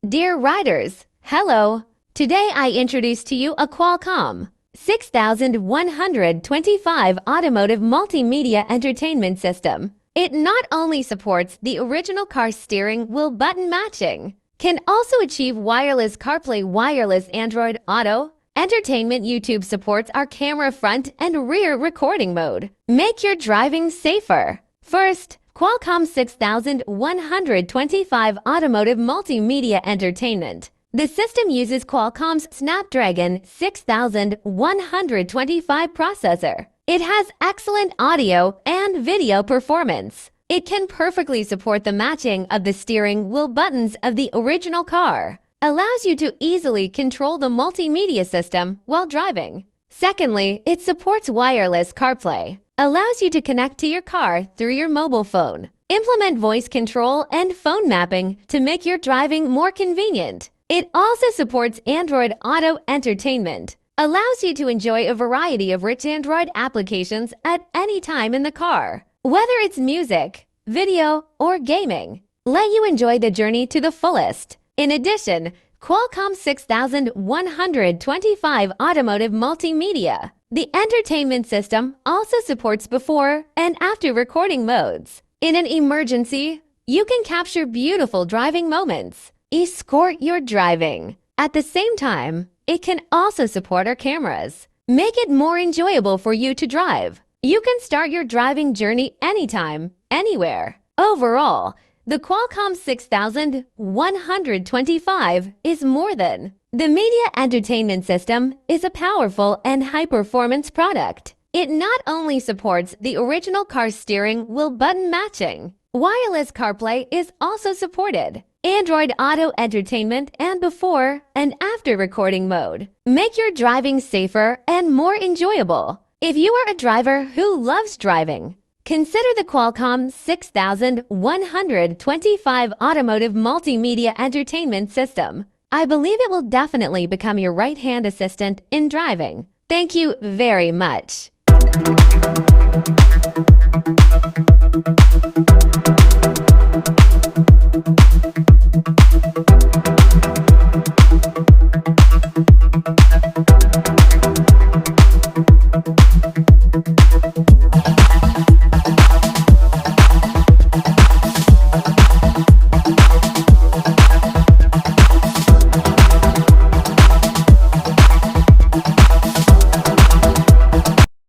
Dear riders, hello! Today I introduce to you a Qualcomm 6125 automotive multimedia entertainment system. It not only supports the original car steering wheel button matching, can also achieve wireless CarPlay, wireless Android Auto, entertainment. YouTube supports our camera front and rear recording mode. Make your driving safer. First, Qualcomm 6125 Automotive Multimedia Entertainment. The system uses Qualcomm's Snapdragon 6125 processor. It has excellent audio and video performance. It can perfectly support the matching of the steering wheel buttons of the original car. Allows you to easily control the multimedia system while driving. Secondly, it supports wireless CarPlay. Allows you to connect to your car through your mobile phone. Implement voice control and phone mapping to make your driving more convenient. It also supports Android Auto Entertainment. Allows you to enjoy a variety of rich Android applications at any time in the car. Whether it's music, video, or gaming, let you enjoy the journey to the fullest. In addition, Qualcomm 6125 Automotive Multimedia. The entertainment system also supports before and after recording modes. In an emergency, you can capture beautiful driving moments. Escort your driving. At the same time, it can also support our cameras. Make it more enjoyable for you to drive. You can start your driving journey anytime, anywhere. Overall, the Qualcomm 6125 is more than. The media entertainment system is a powerful and high-performance product. It not only supports the original car steering wheel button matching, wireless CarPlay is also supported, Android Auto Entertainment, and before and after recording mode. Make your driving safer and more enjoyable. If you are a driver who loves driving, consider the Qualcomm 6125 Automotive Multimedia Entertainment System. I believe it will definitely become your right-hand assistant in driving. Thank you very much.